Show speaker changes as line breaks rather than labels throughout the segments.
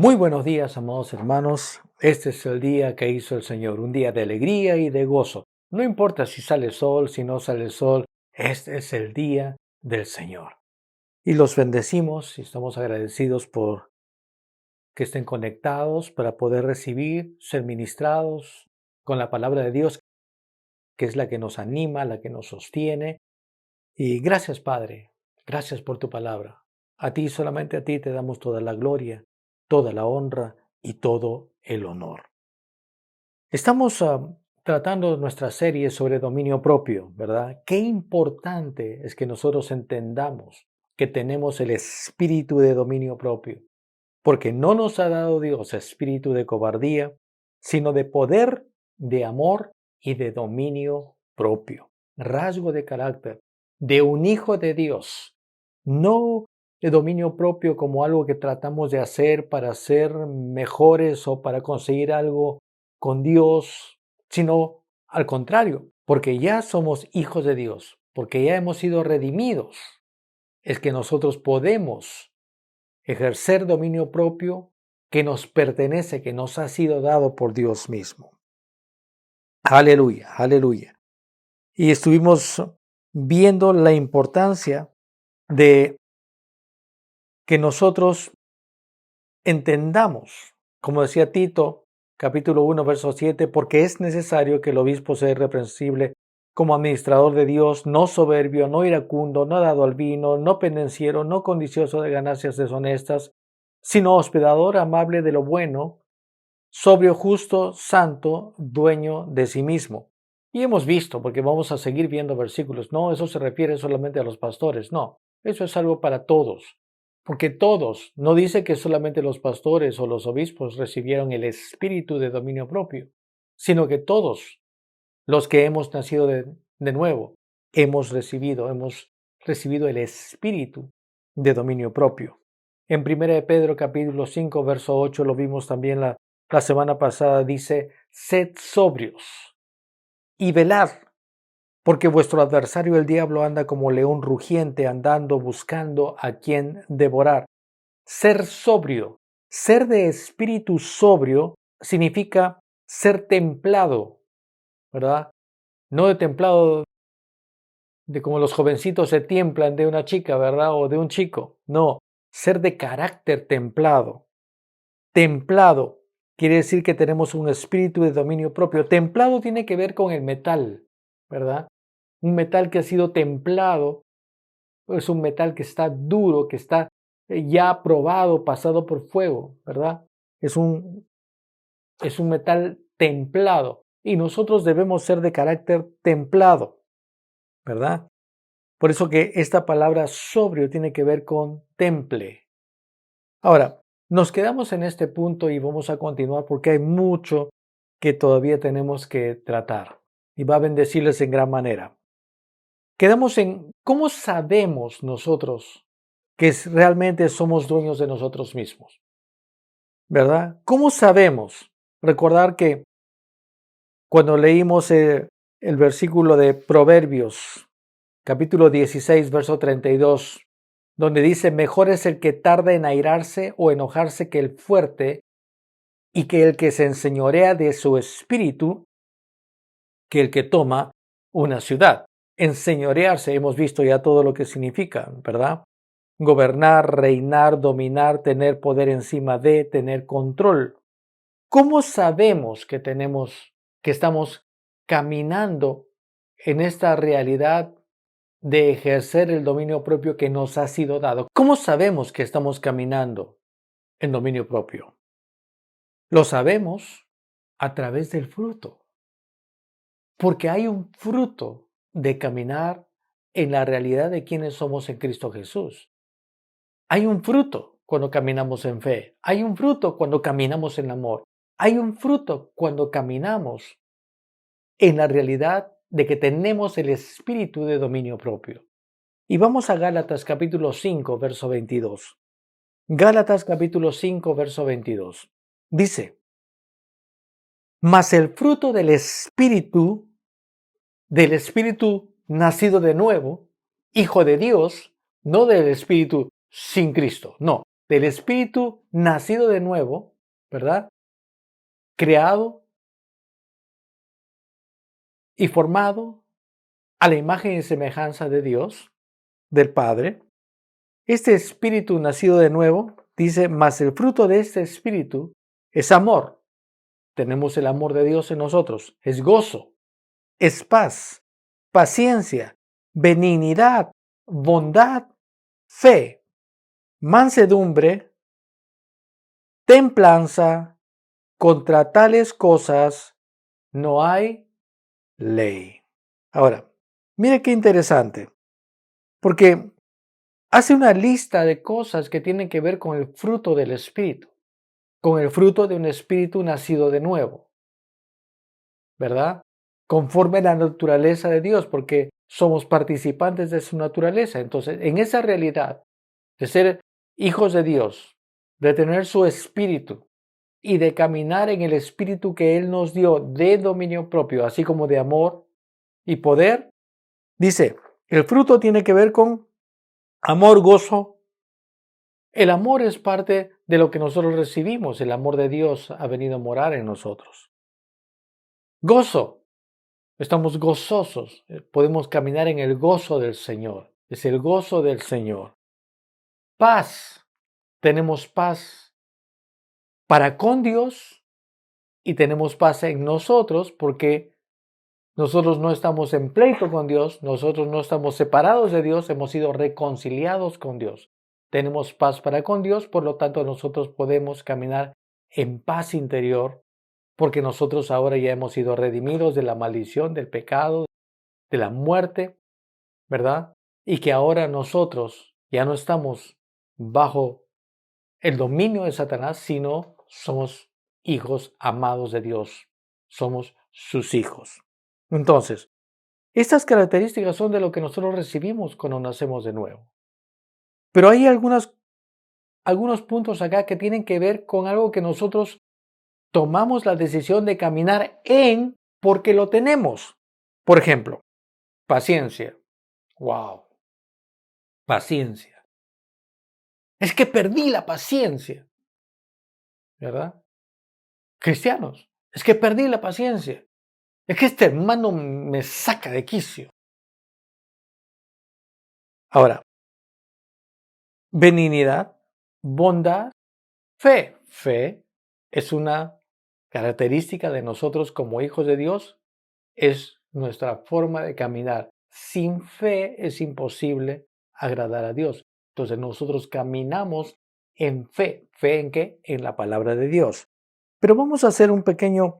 Muy buenos días, amados hermanos. Este es el día que hizo el Señor, un día de alegría y de gozo. No importa si sale sol, si no sale sol, este es el día del Señor. Y los bendecimos y estamos agradecidos por que estén conectados para poder recibir, ser ministrados con la palabra de Dios, que es la que nos anima, la que nos sostiene. Y gracias, Padre, gracias por tu palabra. A ti, solamente a ti te damos toda la gloria, toda la honra y todo el honor. Estamos tratando nuestra serie sobre dominio propio, ¿verdad? Qué importante es que nosotros entendamos que tenemos el espíritu de dominio propio, porque no nos ha dado Dios espíritu de cobardía, sino de poder, de amor y de dominio propio, rasgo de carácter de un hijo de Dios, no de dominio propio como algo que tratamos de hacer para ser mejores o para conseguir algo con Dios, sino al contrario, porque ya somos hijos de Dios, porque ya hemos sido redimidos, es que nosotros podemos ejercer dominio propio que nos pertenece, que nos ha sido dado por Dios mismo. Aleluya, aleluya. Y estuvimos viendo la importancia de que nosotros entendamos, como decía Tito, capítulo 1, verso 7, porque es necesario que el obispo sea irreprensible como administrador de Dios, no soberbio, no iracundo, no dado al vino, no pendenciero, no codicioso de ganancias deshonestas, sino hospedador amable de lo bueno, sobrio, justo, santo, dueño de sí mismo. Y hemos visto, porque vamos a seguir viendo versículos, no, eso se refiere solamente a los pastores, no, eso es algo para todos. Porque todos, no dice que solamente los pastores o los obispos recibieron el espíritu de dominio propio, sino que todos los que hemos nacido de nuevo hemos recibido el espíritu de dominio propio. En 1 de Pedro capítulo 5, verso 8, lo vimos también la semana pasada, dice, sed sobrios y velad, porque vuestro adversario el diablo anda como león rugiente, andando, buscando a quien devorar. Ser sobrio, ser de espíritu sobrio, significa ser templado, ¿verdad? No de templado de como los jovencitos se templan de una chica, ¿verdad? O de un chico. No, ser de carácter templado. Templado quiere decir que tenemos un espíritu de dominio propio. Templado tiene que ver con el metal, ¿verdad? Un metal que ha sido templado es un metal que está duro, que está ya probado, pasado por fuego, ¿verdad? Es un metal templado y nosotros debemos ser de carácter templado, ¿verdad? Por eso que esta palabra sobrio tiene que ver con temple. Ahora, nos quedamos en este punto y vamos a continuar porque hay mucho que todavía tenemos que tratar y va a bendecirles en gran manera. Quedamos en cómo sabemos nosotros que realmente somos dueños de nosotros mismos, ¿verdad? ¿Cómo sabemos? Recordar que cuando leímos el versículo de Proverbios, capítulo 16, verso 32, donde dice, mejor es el que tarda en airarse o enojarse que el fuerte, y que el que se enseñorea de su espíritu, que el que toma una ciudad. Enseñorearse, hemos visto ya todo lo que significa, ¿verdad? Gobernar, reinar, dominar, tener poder encima de, tener control. ¿Cómo sabemos que estamos caminando en esta realidad de ejercer el dominio propio que nos ha sido dado? ¿Cómo sabemos que estamos caminando en dominio propio? Lo sabemos a través del fruto, porque hay un fruto de caminar en la realidad de quienes somos en Cristo Jesús. Hay un fruto cuando caminamos en fe, hay un fruto cuando caminamos en amor, hay un fruto cuando caminamos en la realidad de que tenemos el espíritu de dominio propio. Y vamos a Gálatas capítulo 5, verso 22. Gálatas capítulo 5, verso 22. Dice, mas el fruto del espíritu nacido de nuevo, hijo de Dios, no del espíritu sin Cristo, no, del espíritu nacido de nuevo, ¿verdad? Creado y formado a la imagen y semejanza de Dios, del Padre. Este espíritu nacido de nuevo, dice, mas el fruto de este espíritu es amor. Tenemos el amor de Dios en nosotros. Es gozo, es paz, paciencia, benignidad, bondad, fe, mansedumbre, templanza. Contra tales cosas no hay ley. Ahora, mire qué interesante, porque hace una lista de cosas que tienen que ver con el fruto del Espíritu, con el fruto de un espíritu nacido de nuevo, ¿verdad? Conforme a la naturaleza de Dios, porque somos participantes de su naturaleza. Entonces, en esa realidad de ser hijos de Dios, de tener su espíritu y de caminar en el espíritu que Él nos dio de dominio propio, así como de amor y poder, dice, el fruto tiene que ver con amor, gozo. El amor es parte de lo que nosotros recibimos. El amor de Dios ha venido a morar en nosotros. Gozo. Estamos gozosos. Podemos caminar en el gozo del Señor. Es el gozo del Señor. Paz. Tenemos paz para con Dios y tenemos paz en nosotros porque nosotros no estamos en pleito con Dios, nosotros no estamos separados de Dios, hemos sido reconciliados con Dios. Tenemos paz para con Dios, por lo tanto nosotros podemos caminar en paz interior, porque nosotros ahora ya hemos sido redimidos de la maldición, del pecado, de la muerte, ¿verdad? Y que ahora nosotros ya no estamos bajo el dominio de Satanás, sino somos hijos amados de Dios, somos sus hijos. Entonces, estas características son de lo que nosotros recibimos cuando nacemos de nuevo. Pero hay algunos puntos acá que tienen que ver con algo que nosotros tomamos la decisión de caminar en porque lo tenemos. Por ejemplo, paciencia. Wow, paciencia. Es que perdí la paciencia, ¿verdad? Cristianos, es que perdí la paciencia. Es que este hermano me saca de quicio. Ahora, benignidad, bondad, fe. Fe es una característica de nosotros como hijos de Dios. Es nuestra forma de caminar. Sin fe es imposible agradar a Dios. Entonces nosotros caminamos en fe. ¿Fe en qué? En la palabra de Dios. Pero vamos a hacer un pequeño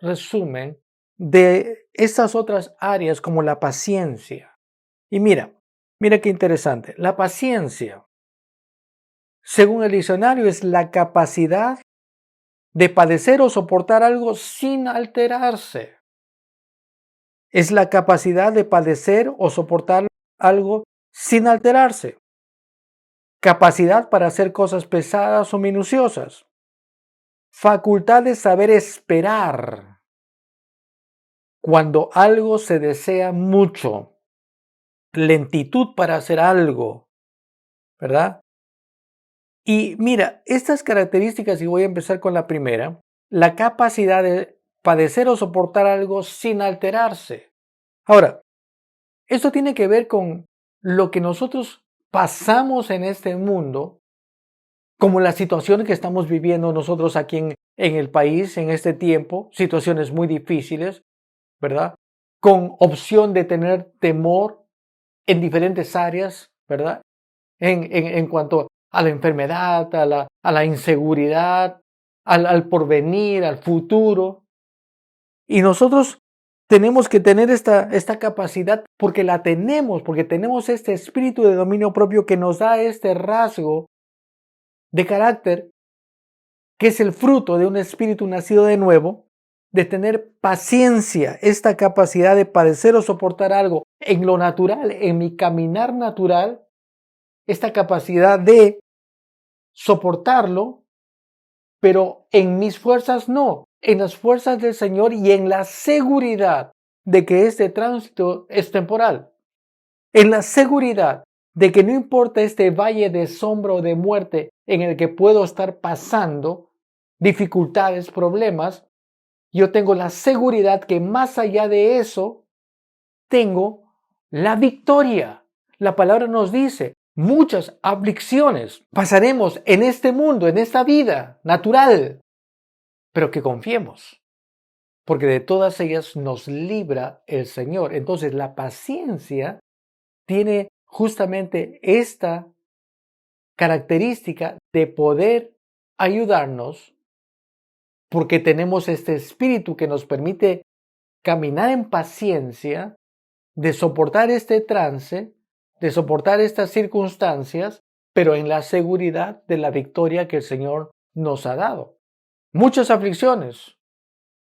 resumen de estas otras áreas como la paciencia. Y mira qué interesante. La paciencia, según el diccionario, es la capacidad de padecer o soportar algo sin alterarse. Es la capacidad de padecer o soportar algo sin alterarse. Capacidad para hacer cosas pesadas o minuciosas. Facultad de saber esperar cuando algo se desea mucho. Lentitud para hacer algo, ¿verdad? Y mira, estas características, y voy a empezar con la primera, la capacidad de padecer o soportar algo sin alterarse. Ahora, esto tiene que ver con lo que nosotros pasamos en este mundo, como las situaciones que estamos viviendo nosotros aquí en el país en este tiempo, situaciones muy difíciles, ¿verdad? Con opción de tener temor en diferentes áreas, ¿verdad? En cuanto a la enfermedad, a la inseguridad, al porvenir, al futuro. Y nosotros tenemos que tener esta capacidad porque la tenemos, porque tenemos este espíritu de dominio propio que nos da este rasgo de carácter que es el fruto de un espíritu nacido de nuevo, de tener paciencia, esta capacidad de padecer o soportar algo en lo natural, en mi caminar natural, esta capacidad de soportarlo, pero en mis fuerzas no, en las fuerzas del Señor y en la seguridad de que este tránsito es temporal, en la seguridad de que no importa este valle de sombra o de muerte en el que puedo estar pasando, dificultades, problemas, yo tengo la seguridad que más allá de eso, tengo la victoria. La palabra nos dice, muchas aflicciones pasaremos en este mundo, en esta vida natural, pero que confiemos, porque de todas ellas nos libra el Señor. Entonces la paciencia tiene justamente esta característica de poder ayudarnos, porque tenemos este espíritu que nos permite caminar en paciencia, de soportar este trance, de soportar estas circunstancias, pero en la seguridad de la victoria que el Señor nos ha dado. Muchas aflicciones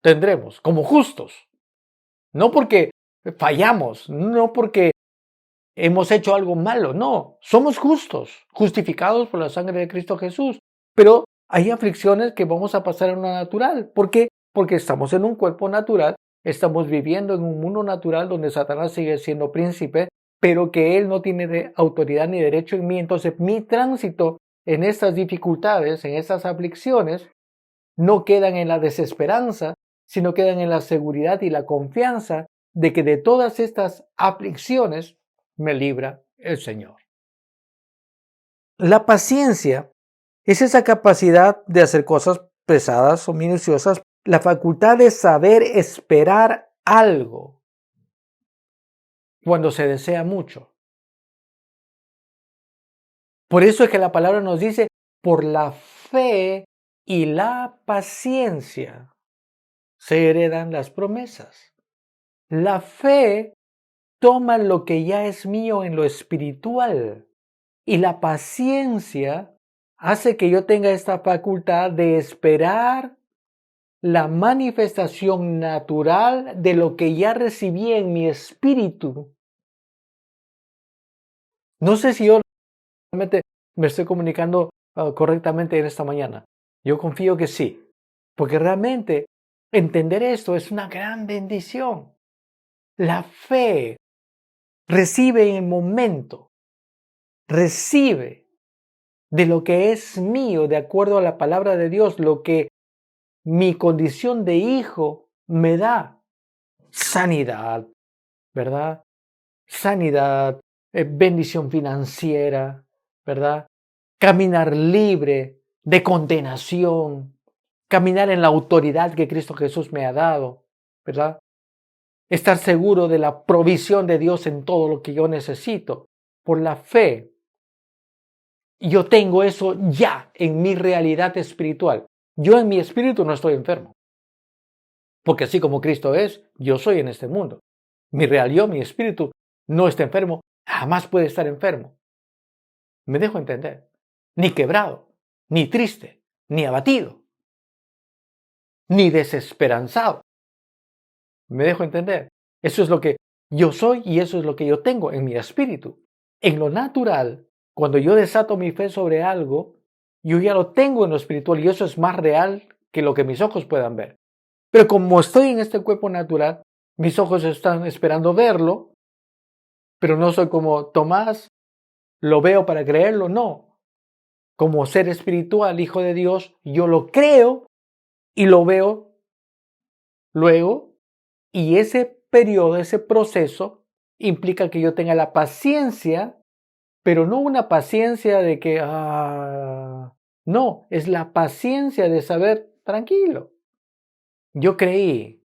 tendremos como justos, no porque fallamos, no porque hemos hecho algo malo, no, somos justos, justificados por la sangre de Cristo Jesús, pero hay aflicciones que vamos a pasar en lo natural. ¿Por qué? Porque estamos en un cuerpo natural, estamos viviendo en un mundo natural donde Satanás sigue siendo príncipe, pero que él no tiene autoridad ni derecho en mí. Entonces mi tránsito en estas dificultades, en estas aflicciones, no quedan en la desesperanza, sino quedan en la seguridad y la confianza de que de todas estas aflicciones me libra el Señor. La paciencia es esa capacidad de hacer cosas pesadas o minuciosas, la facultad de saber esperar algo cuando se desea mucho. Por eso es que la palabra nos dice, por la fe y la paciencia se heredan las promesas. La fe toma lo que ya es mío en lo espiritual y la paciencia hace que yo tenga esta facultad de esperar la manifestación natural de lo que ya recibí en mi espíritu. No sé si yo realmente me estoy comunicando correctamente en esta mañana. Yo confío que sí, porque realmente entender esto es una gran bendición. La fe recibe en el momento, recibe de lo que es mío, de acuerdo a la palabra de Dios, lo que mi condición de hijo me da. Sanidad, ¿verdad? Sanidad, bendición financiera, ¿verdad? Caminar libre de condenación, caminar en la autoridad que Cristo Jesús me ha dado, ¿verdad? Estar seguro de la provisión de Dios en todo lo que yo necesito. Por la fe, yo tengo eso ya en mi realidad espiritual. Yo en mi espíritu no estoy enfermo. Porque así como Cristo es, yo soy en este mundo. Mi yo, mi espíritu, no está enfermo, jamás puede estar enfermo. Me dejo entender. Ni quebrado, ni triste, ni abatido, ni desesperanzado. Me dejo entender. Eso es lo que yo soy y eso es lo que yo tengo en mi espíritu. En lo natural, cuando yo desato mi fe sobre algo, yo ya lo tengo en lo espiritual y eso es más real que lo que mis ojos puedan ver. Pero como estoy en este cuerpo natural, mis ojos están esperando verlo, pero no soy como Tomás, lo veo para creerlo, no. Como ser espiritual, hijo de Dios, yo lo creo y lo veo luego, y ese periodo, ese proceso, implica que yo tenga la paciencia, pero no una paciencia de que, no, es la paciencia de saber, tranquilo. Yo creí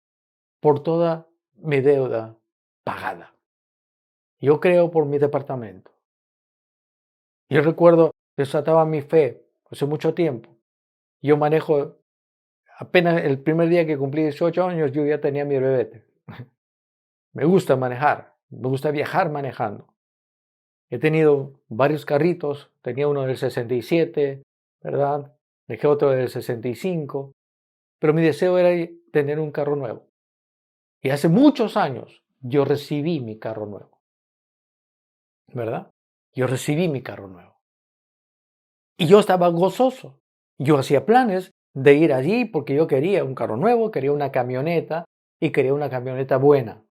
por toda mi deuda pagada. Yo creo por mi departamento. Yo recuerdo, desataba mi fe hace mucho tiempo. Yo manejo, apenas el primer día que cumplí 18 años, yo ya tenía mi brevete. Me gusta manejar, me gusta viajar manejando. He tenido varios carritos, tenía uno del 67, ¿verdad? Dejé otro del 65, pero mi deseo era tener un carro nuevo. Y hace muchos años yo recibí mi carro nuevo, ¿verdad? Yo recibí mi carro nuevo. Y yo estaba gozoso. Yo hacía planes de ir allí porque yo quería un carro nuevo, quería una camioneta y quería una camioneta buena.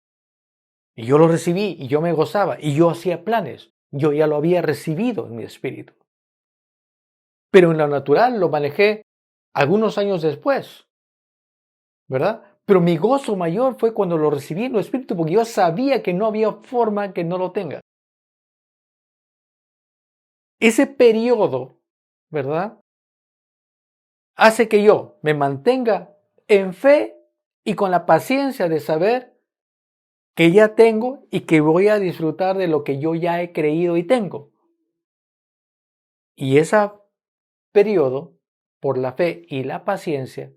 Y yo lo recibí y yo me gozaba y yo hacía planes. yo ya lo había recibido en mi espíritu. Pero en lo natural lo manejé algunos años después, ¿verdad? Pero mi gozo mayor fue cuando lo recibí en el espíritu, porque yo sabía que no había forma que no lo tenga. Ese periodo, ¿verdad? Hace que yo me mantenga en fe y con la paciencia de saber que ya tengo y que voy a disfrutar de lo que yo ya he creído y tengo. Y ese periodo, por la fe y la paciencia,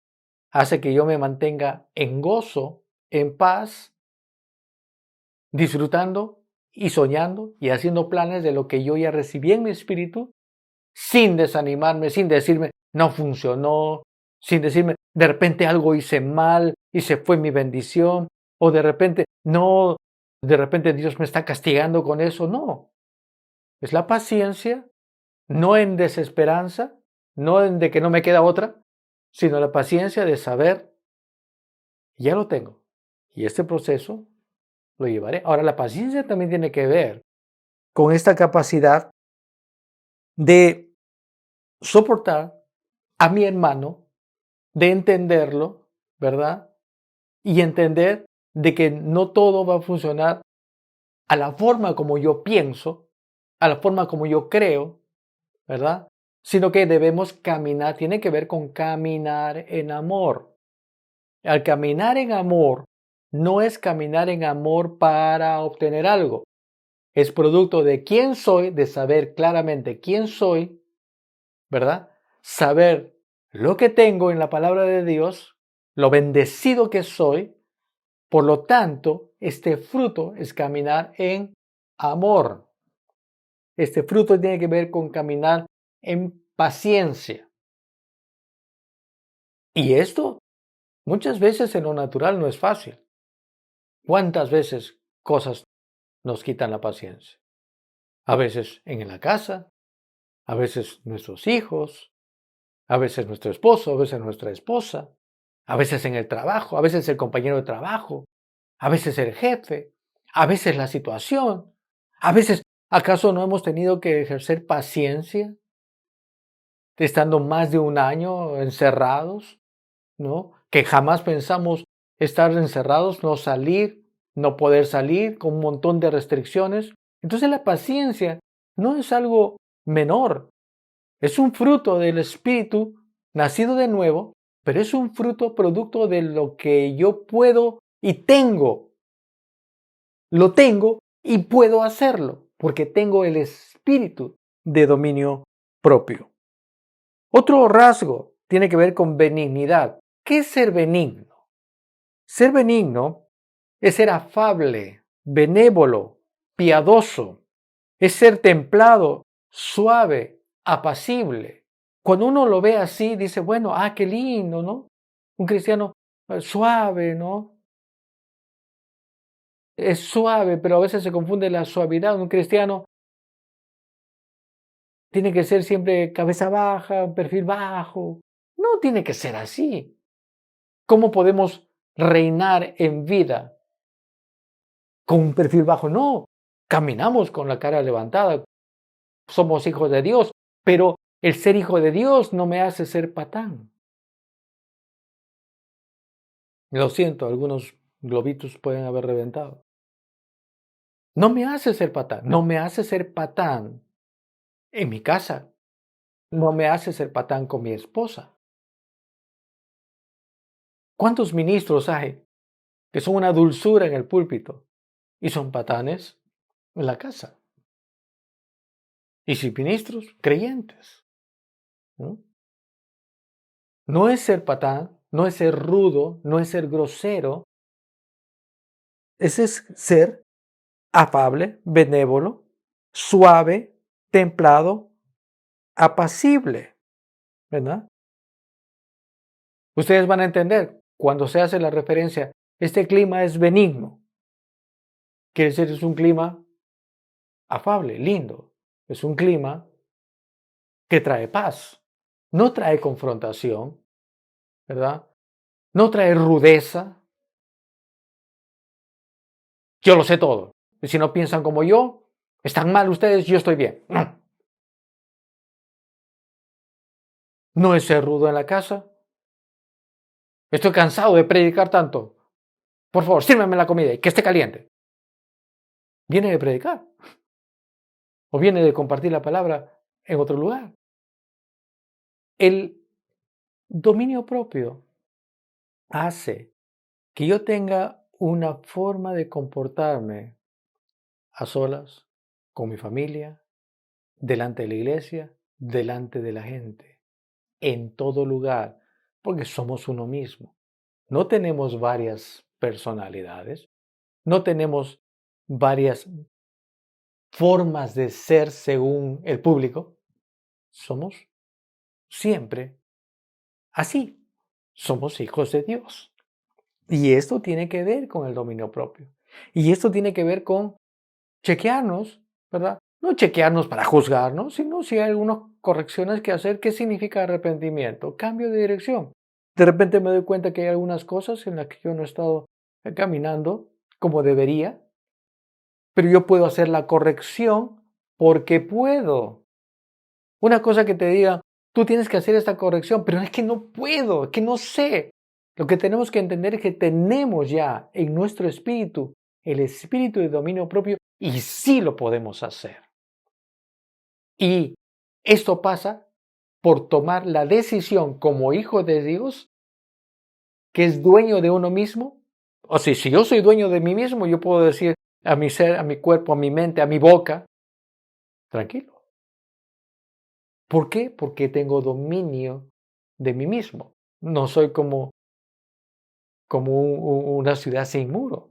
hace que yo me mantenga en gozo, en paz, disfrutando y soñando y haciendo planes de lo que yo ya recibí en mi espíritu, sin desanimarme, sin decirme, no funcionó, sin decirme, de repente algo hice mal y se fue mi bendición, o de repente, no, de repente Dios me está castigando con eso. No, es la paciencia, no en desesperanza, no en de que no me queda otra, sino la paciencia de saber, ya lo tengo, y este proceso lo llevaré. Ahora, la paciencia también tiene que ver con esta capacidad de soportar a mi hermano, de entenderlo, ¿verdad? Y entender de que no todo va a funcionar a la forma como yo pienso, a la forma como yo creo, ¿verdad? Sino que debemos caminar, tiene que ver con caminar en amor. Al caminar en amor, no es caminar en amor para obtener algo. Es producto de quién soy, de saber claramente quién soy, ¿verdad? Saber lo que tengo en la palabra de Dios, lo bendecido que soy. Por lo tanto, este fruto es caminar en amor. Este fruto tiene que ver con caminar en paciencia. Y esto muchas veces en lo natural no es fácil. ¿Cuántas veces cosas nos quitan la paciencia? A veces en la casa, a veces nuestros hijos, a veces nuestro esposo, a veces nuestra esposa, a veces en el trabajo, a veces el compañero de trabajo, a veces el jefe, a veces la situación, a veces, ¿acaso no hemos tenido que ejercer paciencia estando más de un año encerrados, ¿no? Que jamás pensamos estar encerrados, no salir, no poder salir, con un montón de restricciones. Entonces la paciencia no es algo menor, es un fruto del Espíritu nacido de nuevo, pero es un fruto producto de lo que yo puedo y tengo. Lo tengo y puedo hacerlo, porque tengo el espíritu de dominio propio. Otro rasgo tiene que ver con benignidad. ¿Qué es ser benigno? Ser benigno es ser afable, benévolo, piadoso, es ser templado, suave, apacible. Cuando uno lo ve así, dice, bueno, qué lindo, ¿no? Un cristiano suave, ¿no? Es suave, pero a veces se confunde la suavidad. Un cristiano tiene que ser siempre cabeza baja, perfil bajo. No tiene que ser así. ¿Cómo podemos reinar en vida con un perfil bajo? No, caminamos con la cara levantada. Somos hijos de Dios, pero el ser hijo de Dios no me hace ser patán. Lo siento, algunos globitos pueden haber reventado. No me hace ser patán, no me hace ser patán en mi casa, no me hace ser patán con mi esposa. ¿Cuántos ministros hay que son una dulzura en el púlpito y son patanes en la casa? Y si ministros, creyentes. ¿No? No es ser patán, no es ser rudo, no es ser grosero, es ser afable, benévolo, suave, templado, apacible, ¿verdad? Ustedes van a entender cuando se hace la referencia, este clima es benigno, quiere decir es un clima afable, lindo, es un clima que trae paz, no trae confrontación, ¿verdad? No trae rudeza. Yo lo sé todo. Y si no piensan como yo, Están mal ustedes, yo estoy bien. No es ser rudo en la casa. Estoy cansado de predicar tanto. Por favor, sírveme la comida y que esté caliente. Viene de predicar o viene de compartir la palabra en otro lugar. El dominio propio hace que yo tenga una forma de comportarme a solas, con mi familia, delante de la iglesia, delante de la gente, en todo lugar, porque somos uno mismo. No tenemos varias personalidades, no tenemos varias formas de ser según el público, somos siempre así, somos hijos de Dios. Y esto tiene que ver con el dominio propio. Y esto tiene que ver con chequearnos, ¿verdad? No chequearnos para juzgarnos, sino si hay algunas correcciones que hacer. ¿Qué significa arrepentimiento? Cambio de dirección. De repente me doy cuenta que hay algunas cosas en las que yo no he estado caminando como debería, pero yo puedo hacer la corrección porque puedo. Una cosa que te diga, tú tienes que hacer esta corrección, pero es que no puedo, es que no sé. Lo que tenemos que entender es que tenemos ya en nuestro espíritu el espíritu de dominio propio y sí lo podemos hacer. Y esto pasa por tomar la decisión como hijo de Dios, que es dueño de uno mismo. O sea, si yo soy dueño de mí mismo, yo puedo decir a mi ser, a mi cuerpo, a mi mente, a mi boca, tranquilo. ¿Por qué? Porque tengo dominio de mí mismo. No soy como una ciudad sin muro.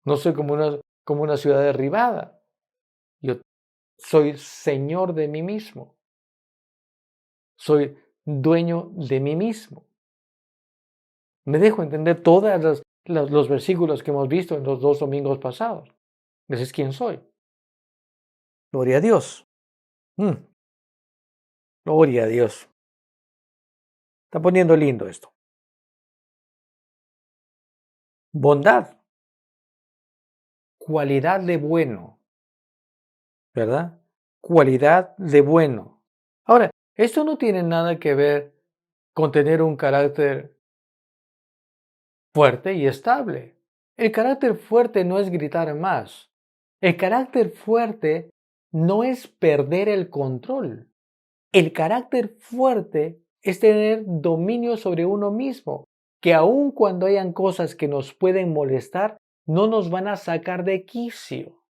No soy como una ciudad derribada. Yo soy señor de mí mismo. Soy dueño de mí mismo. Me dejo entender todos los versículos que hemos visto en los 2 domingos pasados. Ese es quién soy. Gloria a Dios. Gloria a Dios. Está poniendo lindo esto. Bondad. Cualidad de bueno. ¿Verdad? Cualidad de bueno. Ahora, esto no tiene nada que ver con tener un carácter fuerte y estable. El carácter fuerte no es gritar más. El carácter fuerte no es perder el control. El carácter fuerte es tener dominio sobre uno mismo, que aun cuando hayan cosas que nos pueden molestar, no nos van a sacar de quicio.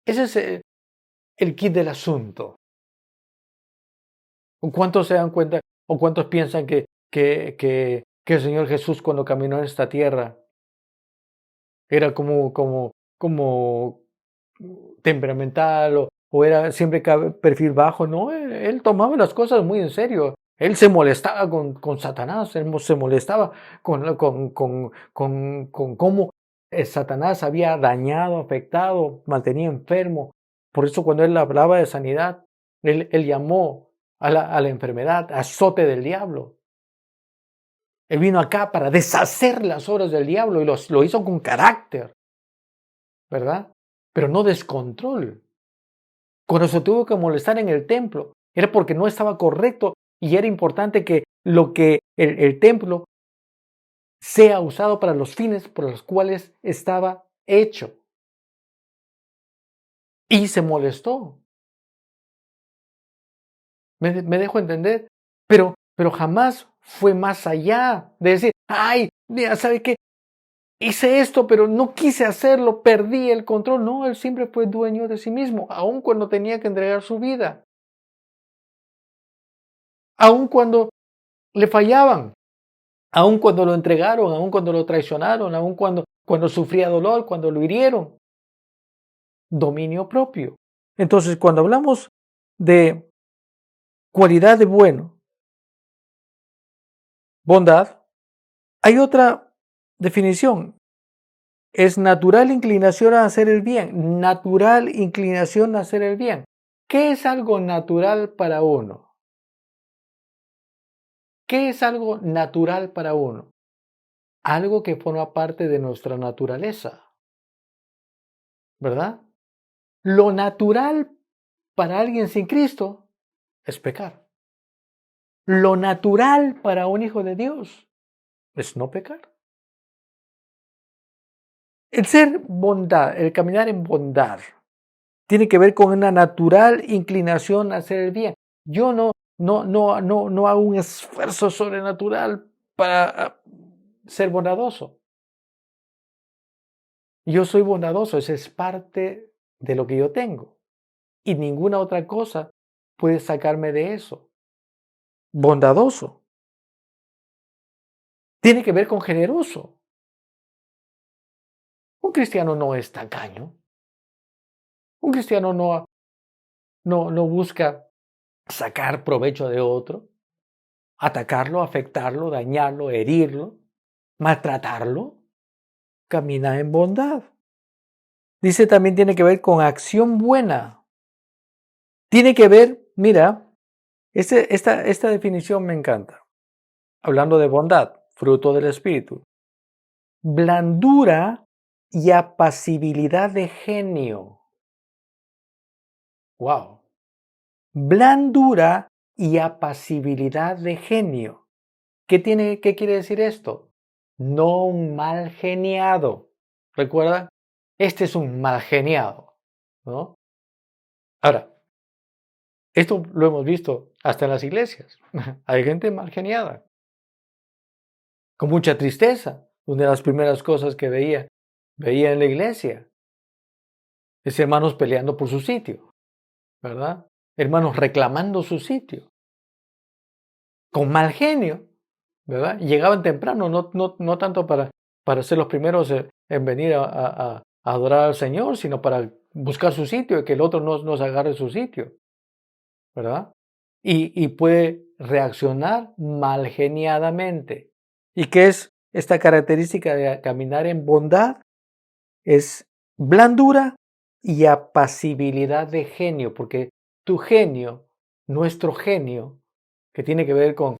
Ese es el kit del asunto. ¿Cuántos se dan cuenta o cuántos piensan que el Señor Jesús cuando caminó en esta tierra era como temperamental o era siempre perfil bajo? No, él tomaba las cosas muy en serio. Él se molestaba con Satanás, él se molestaba con cómo Satanás había dañado, afectado, mantenía enfermo. Por eso cuando él hablaba de sanidad, él llamó a la enfermedad azote del diablo. Él vino acá para deshacer las obras del diablo y lo hizo con carácter, ¿verdad? Pero no descontrol. Cuando se tuvo que molestar en el templo, era porque no estaba correcto y era importante que lo que el templo sea usado para los fines por los cuales estaba hecho. Y se molestó. ¿Me dejo entender? Pero jamás fue más allá de decir, ay, mira, ¿sabe qué? Hice esto, pero no quise hacerlo, perdí el control. No, él siempre fue dueño de sí mismo, aun cuando tenía que entregar su vida. Aun cuando le fallaban, aun cuando lo entregaron, aun cuando lo traicionaron, aun cuando sufría dolor, cuando lo hirieron. Dominio propio. Entonces, cuando hablamos de cualidad de bueno, bondad, hay otra definición. Es natural inclinación a hacer el bien. Natural inclinación a hacer el bien. ¿Qué es algo natural para uno? ¿Qué es algo natural para uno? Algo que forma parte de nuestra naturaleza. ¿verdad? Lo natural para alguien sin Cristo es pecar. Lo natural para un hijo de Dios es no pecar. El ser bondad, el caminar en bondad, tiene que ver con una natural inclinación a hacer el bien. Yo no hago un esfuerzo sobrenatural para ser bondadoso. Yo soy bondadoso, eso es parte de lo que yo tengo. Y ninguna otra cosa puede sacarme de eso. Bondadoso. Tiene que ver con generoso. Un cristiano no es tacaño. Un cristiano no busca sacar provecho de otro, atacarlo, afectarlo, dañarlo, herirlo, maltratarlo. Camina en bondad. Dice también tiene que ver con acción buena. Tiene que ver, mira, esta definición me encanta. Hablando de bondad, fruto del Espíritu. Blandura y apacibilidad de genio. Wow. Blandura y apacibilidad de genio. ¿Qué quiere decir esto? No un mal geniado. ¿Recuerda? Este es un mal geniado, ¿no? Ahora, esto lo hemos visto hasta en las iglesias. Hay gente mal geniada, con mucha tristeza. Una de las primeras cosas que veía en la iglesia es hermanos peleando por su sitio, ¿verdad? Hermanos reclamando su sitio, con mal genio, ¿verdad? Llegaban temprano, no tanto para ser los primeros en venir a adorar al Señor, sino para buscar su sitio y que el otro no se agarre su sitio, ¿verdad? Y puede reaccionar mal geniadamente. ¿Y qué es esta característica de caminar en bondad? Es blandura y apacibilidad de genio, porque tu genio, nuestro genio, que tiene que ver con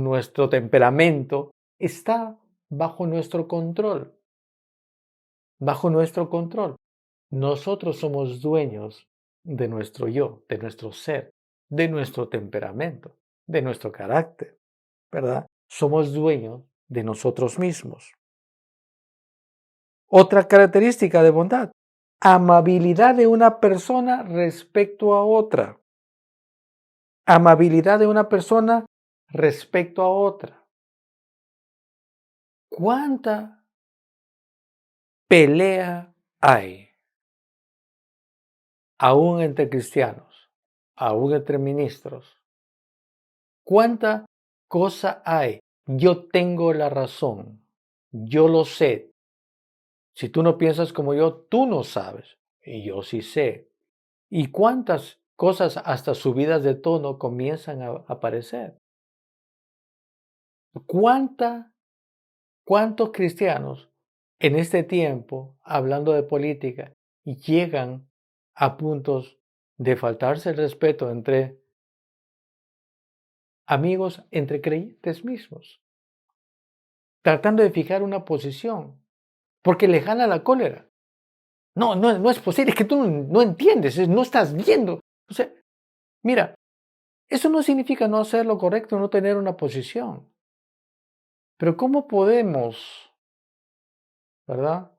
nuestro temperamento, está bajo nuestro control. Bajo nuestro control. Nosotros somos dueños de nuestro yo, de nuestro ser, de nuestro temperamento, de nuestro carácter, ¿verdad? Somos dueños de nosotros mismos. Otra característica de bondad, amabilidad de una persona respecto a otra. Amabilidad de una persona respecto a otra. ¿Cuánta pelea hay? Aún entre cristianos, aún entre ministros. ¿Cuánta cosa hay? Yo tengo la razón. Yo lo sé. Si tú no piensas como yo, tú no sabes. Y yo sí sé. ¿Y cuántas cosas hasta subidas de tono comienzan a aparecer? ¿Cuántos cristianos en este tiempo, hablando de política, llegan a puntos de faltarse el respeto entre amigos, entre creyentes mismos, tratando de fijar una posición, porque les gana la cólera? No es posible, es que tú no entiendes, no estás viendo. O sea, mira, eso no significa no hacer lo correcto, no tener una posición. Pero ¿cómo podemos, verdad,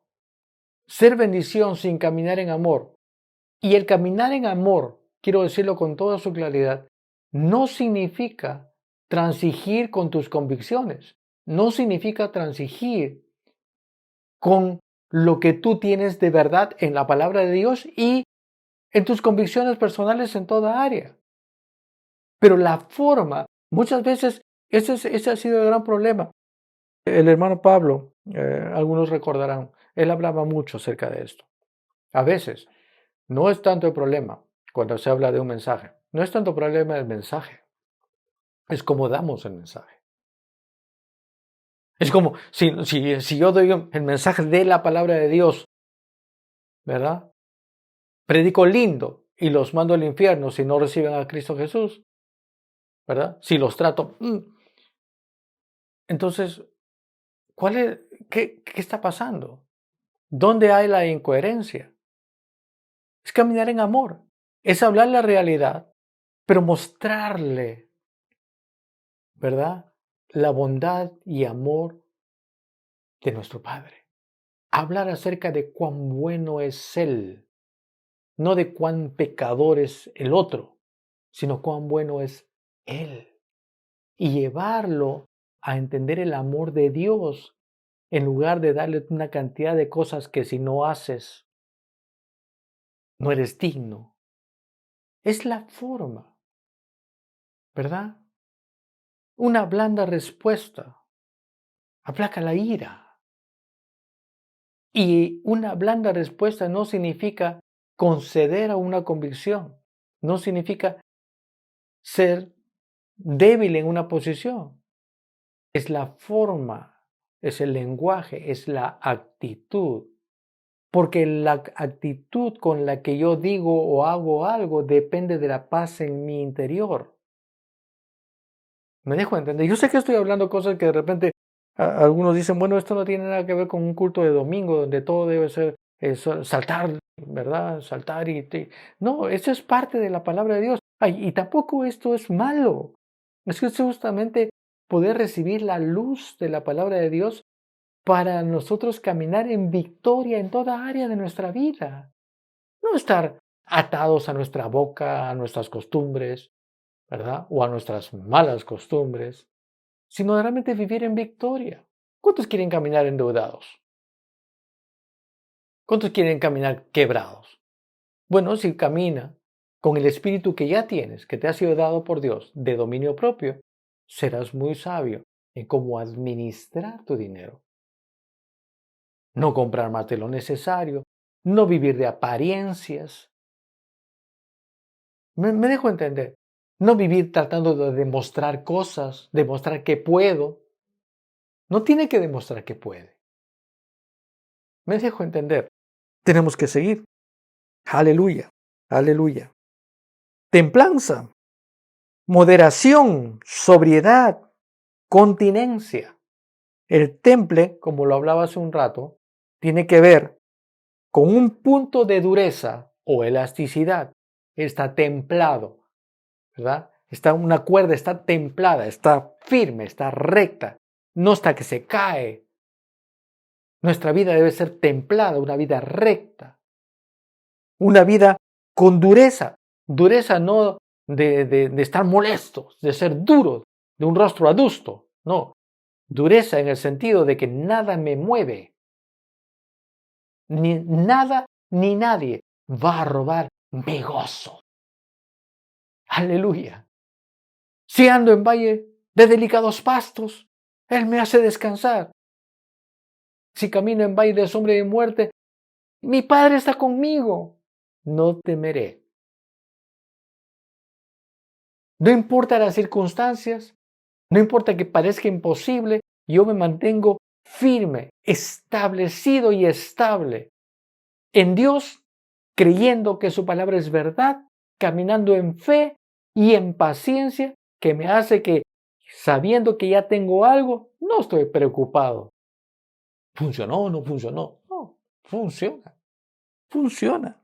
ser bendición sin caminar en amor? Y el caminar en amor, quiero decirlo con toda su claridad, no significa transigir con tus convicciones, no significa transigir con lo que tú tienes de verdad en la palabra de Dios y en tus convicciones personales en toda área. Pero la forma, muchas veces, ese ha sido el gran problema. El hermano Pablo, algunos recordarán, él hablaba mucho acerca de esto. A veces, no es tanto el problema cuando se habla de un mensaje, no es tanto el problema del mensaje, es cómo damos el mensaje. Es como si yo doy el mensaje de la palabra de Dios, ¿verdad? Predico lindo y los mando al infierno si no reciben a Cristo Jesús, ¿verdad? Si los trato. Entonces, ¿qué está pasando? ¿Dónde hay la incoherencia? Es caminar en amor. Es hablar la realidad, pero mostrarle, ¿verdad? La bondad y amor de nuestro Padre. Hablar acerca de cuán bueno es Él, no de cuán pecador es el otro, sino cuán bueno es Él. Y llevarlo a entender el amor de Dios en lugar de darle una cantidad de cosas que si no haces, no eres digno. Es la forma, ¿verdad? Una blanda respuesta aplaca la ira. Y una blanda respuesta no significa conceder a una convicción, no significa ser débil en una posición. Es la forma, es el lenguaje, es la actitud. Porque la actitud con la que yo digo o hago algo depende de la paz en mi interior. ¿Me dejo entender? Yo sé que estoy hablando cosas que de repente algunos dicen, bueno, esto no tiene nada que ver con un culto de domingo donde todo debe ser saltar, ¿verdad? Saltar No, eso es parte de la palabra de Dios. Ay, y tampoco esto es malo. Es que es justamente poder recibir la luz de la palabra de Dios para nosotros caminar en victoria en toda área de nuestra vida. No estar atados a nuestra boca, a nuestras costumbres, ¿verdad? O a nuestras malas costumbres, sino realmente vivir en victoria. ¿Cuántos quieren caminar endeudados? ¿Cuántos quieren caminar quebrados? Bueno, si camina con el espíritu que ya tienes, que te ha sido dado por Dios, de dominio propio, serás muy sabio en cómo administrar tu dinero. No comprar más de lo necesario, no vivir de apariencias. Me dejo entender. No vivir tratando de demostrar cosas, demostrar que puedo. No tiene que demostrar que puede. Me dejo entender. Tenemos que seguir. Aleluya, aleluya. Templanza, moderación, sobriedad, continencia. El temple, como lo hablaba hace un rato, tiene que ver con un punto de dureza o elasticidad. Está templado, ¿verdad? Una cuerda está templada, está firme, está recta, no está que se cae. Nuestra vida debe ser templada, una vida recta, una vida con dureza. Dureza no de estar molestos, de ser duros, de un rostro adusto, no. Dureza en el sentido de que nada me mueve, ni nada ni nadie va a robar mi gozo. Aleluya. Si ando en valle de delicados pastos, Él me hace descansar. Si camino en valle de sombra y de muerte, mi Padre está conmigo. No temeré. No importa las circunstancias, no importa que parezca imposible, yo me mantengo firme, establecido y estable en Dios, creyendo que su palabra es verdad, caminando en fe y en paciencia, que me hace que, sabiendo que ya tengo algo, no estoy preocupado. ¿Funcionó o no funcionó? No, funciona, funciona,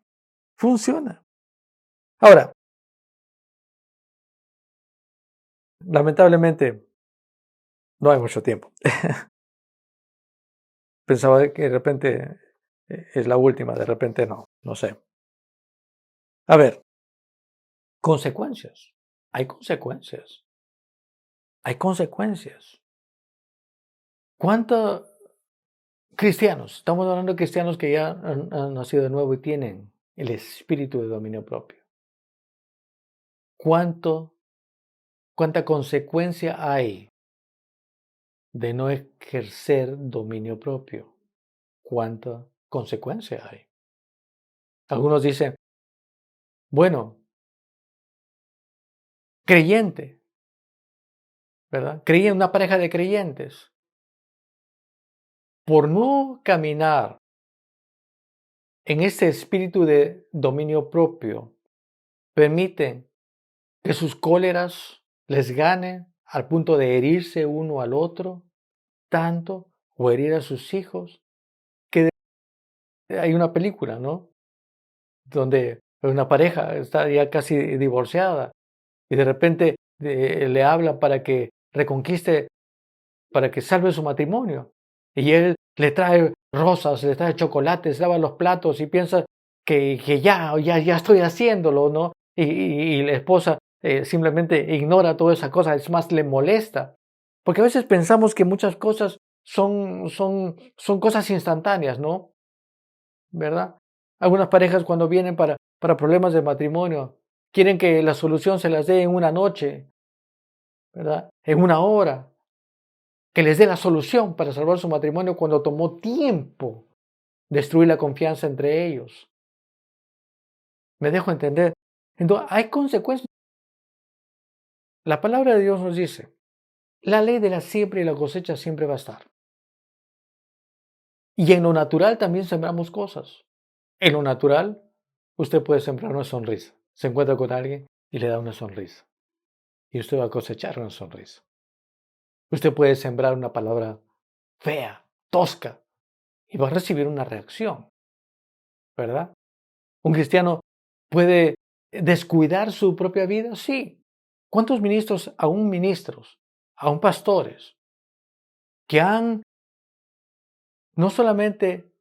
funciona. Ahora, lamentablemente, no hay mucho tiempo. Pensaba que de repente es la última, de repente no, no sé. A ver, consecuencias. Hay consecuencias. Hay consecuencias. ¿Cuántos cristianos? Estamos hablando de cristianos que ya han nacido de nuevo y tienen el espíritu de dominio propio. ¿Cuánta consecuencia hay de no ejercer dominio propio? ¿Cuánta consecuencia hay? Algunos dicen, bueno, creyente, ¿verdad? Creí en una pareja de creyentes. Por no caminar en ese espíritu de dominio propio, permiten que sus cóleras les ganen al punto de herirse uno al otro, tanto, o herir a sus hijos, que hay una película, ¿no? donde una pareja está ya casi divorciada y de repente le habla para que reconquiste, para que salve su matrimonio. Y él le trae rosas, le trae chocolates, lava los platos y piensa que ya estoy haciéndolo, ¿no? Y la esposa simplemente ignora todas esas cosas, es más, le molesta. Porque a veces pensamos que muchas cosas son cosas instantáneas, ¿no? ¿Verdad? Algunas parejas cuando vienen para problemas de matrimonio, quieren que la solución se las dé en una noche, ¿verdad? En una hora, que les dé la solución para salvar su matrimonio cuando tomó tiempo destruir la confianza entre ellos. ¿Me dejo entender? Entonces, hay consecuencias. La palabra de Dios nos dice, la ley de la siembra y la cosecha siempre va a estar. Y en lo natural también sembramos cosas. En lo natural, usted puede sembrar una sonrisa. Se encuentra con alguien y le da una sonrisa. Y usted va a cosechar una sonrisa. Usted puede sembrar una palabra fea, tosca, y va a recibir una reacción, ¿verdad? ¿Un cristiano puede descuidar su propia vida? Sí. ¿Cuántos ministros, aún pastores, que han no solamente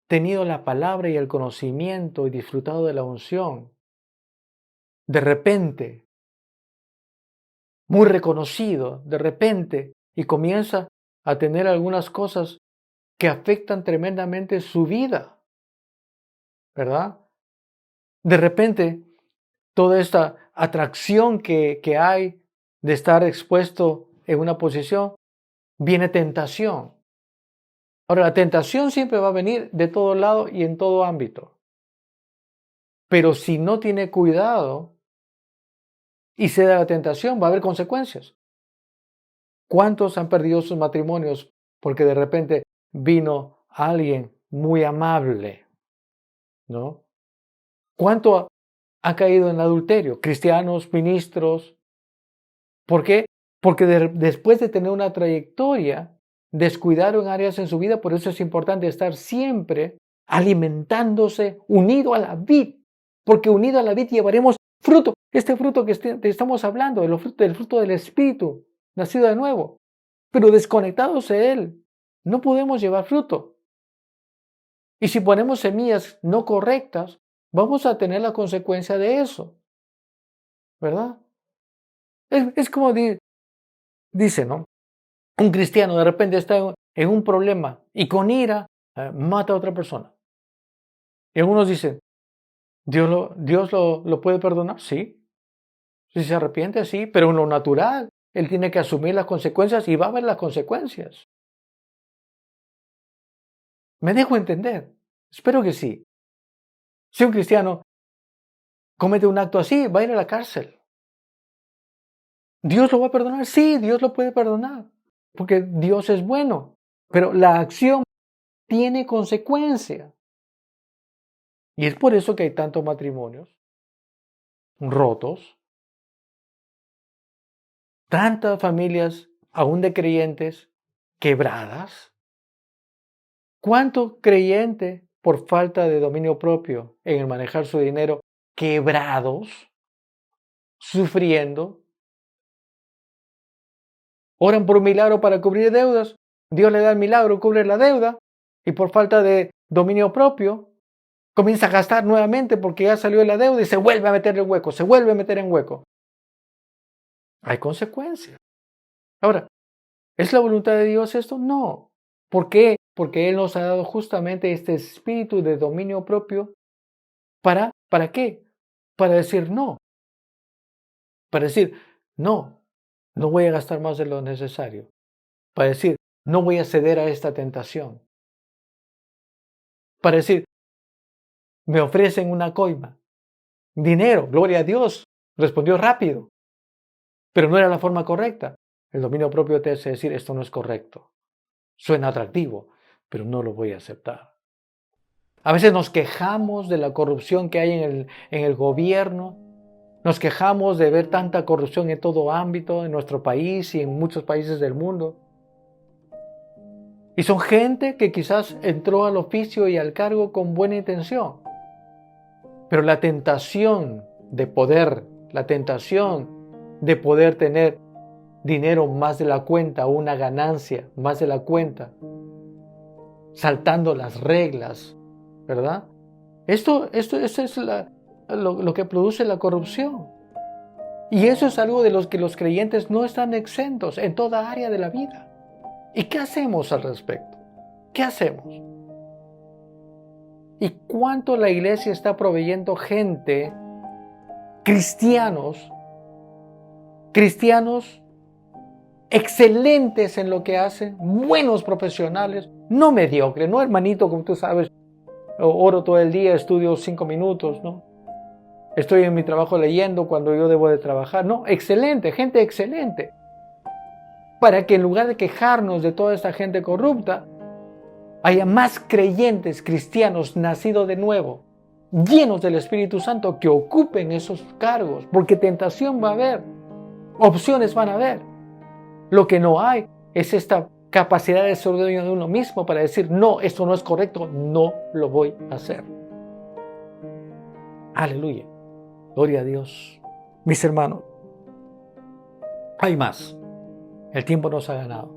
tenido la palabra y el conocimiento y disfrutado de la unción, de repente, muy reconocido, de repente, y comienza a tener algunas cosas que afectan tremendamente su vida, ¿verdad? De repente, toda esta atracción que hay de estar expuesto en una posición, viene tentación. Ahora, la tentación siempre va a venir de todo lado y en todo ámbito. Pero si no tiene cuidado y cede a la tentación, va a haber consecuencias. ¿Cuántos han perdido sus matrimonios porque de repente vino alguien muy amable, ¿no? ¿Cuánto ha caído en adulterio? Cristianos, ministros. ¿Por qué? Porque después de tener una trayectoria, descuidaron áreas en su vida, por eso es importante estar siempre alimentándose unido a la vid, porque unido a la vid llevaremos fruto, este fruto que estamos hablando, del fruto del Espíritu, nacido de nuevo, pero desconectados de Él, no podemos llevar fruto. Y si ponemos semillas no correctas, vamos a tener la consecuencia de eso, ¿verdad? Es como dice, ¿no? Un cristiano de repente está en un problema y con ira mata a otra persona. Y algunos dicen, ¿Dios lo puede perdonar? Sí. Si se arrepiente, sí, pero en lo natural, él tiene que asumir las consecuencias y va a haber las consecuencias. ¿Me dejo entender? Espero que sí. Si un cristiano comete un acto así, va a ir a la cárcel. ¿Dios lo va a perdonar? Sí, Dios lo puede perdonar, porque Dios es bueno, pero la acción tiene consecuencia. Y es por eso que hay tantos matrimonios rotos, tantas familias aún de creyentes quebradas. ¿Cuánto creyente por falta de dominio propio en el manejar su dinero quebrados, sufriendo? Oran por un milagro para cubrir deudas. Dios le da el milagro, cubre la deuda. Y por falta de dominio propio, comienza a gastar nuevamente porque ya salió de la deuda y se vuelve a meter en hueco, se vuelve a meter en hueco. Hay consecuencias. Ahora, ¿es la voluntad de Dios esto? No. ¿Por qué? Porque Él nos ha dado justamente este espíritu de dominio propio. ¿Para qué? Para decir no. Para decir, no, no voy a gastar más de lo necesario. Para decir, no voy a ceder a esta tentación. Para decir, me ofrecen una coima. Dinero, gloria a Dios. Respondió rápido. Pero no era la forma correcta. El dominio propio te hace decir, esto no es correcto. Suena atractivo, pero no lo voy a aceptar. A veces nos quejamos de la corrupción que hay en el gobierno. Nos quejamos de ver tanta corrupción en todo ámbito, en nuestro país y en muchos países del mundo. Y son gente que quizás entró al oficio y al cargo con buena intención, Pero la tentación de poder, la tentación de poder tener dinero más de la cuenta, una ganancia más de la cuenta, saltando las reglas, ¿verdad? Esto es lo que produce la corrupción. Y eso es algo de los que los creyentes no están exentos en toda área de la vida. ¿Y qué hacemos al respecto? ¿Qué hacemos? ¿Y cuánto la iglesia está proveyendo gente, cristianos excelentes en lo que hacen, buenos profesionales, no mediocres, no hermanito, como tú sabes, oro todo el día, estudio 5 minutos, ¿no? Estoy en mi trabajo leyendo cuando yo debo de trabajar. No, excelente, gente excelente. Para que en lugar de quejarnos de toda esta gente corrupta, haya más creyentes cristianos nacidos de nuevo, llenos del Espíritu Santo, que ocupen esos cargos, porque tentación va a haber, opciones van a haber. Lo que no hay es esta capacidad de ser dueño de uno mismo para decir, no, esto no es correcto, no lo voy a hacer. Aleluya. Gloria a Dios. Mis hermanos, hay más. El tiempo nos ha ganado.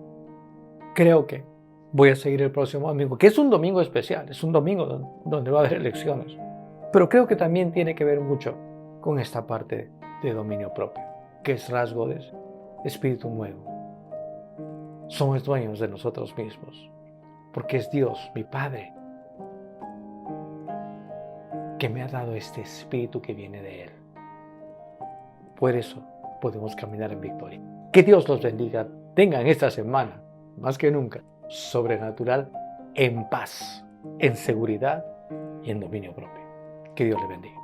Creo que voy a seguir el próximo domingo, que es un domingo especial, es un domingo donde va a haber elecciones. Pero creo que también tiene que ver mucho con esta parte de dominio propio, que es rasgo de espíritu nuevo. Somos dueños de nosotros mismos, porque es Dios, mi Padre, que me ha dado este espíritu que viene de Él. Por eso podemos caminar en victoria. Que Dios los bendiga. Tengan esta semana, más que nunca, sobrenatural, en paz, en seguridad y en dominio propio. Que Dios les bendiga.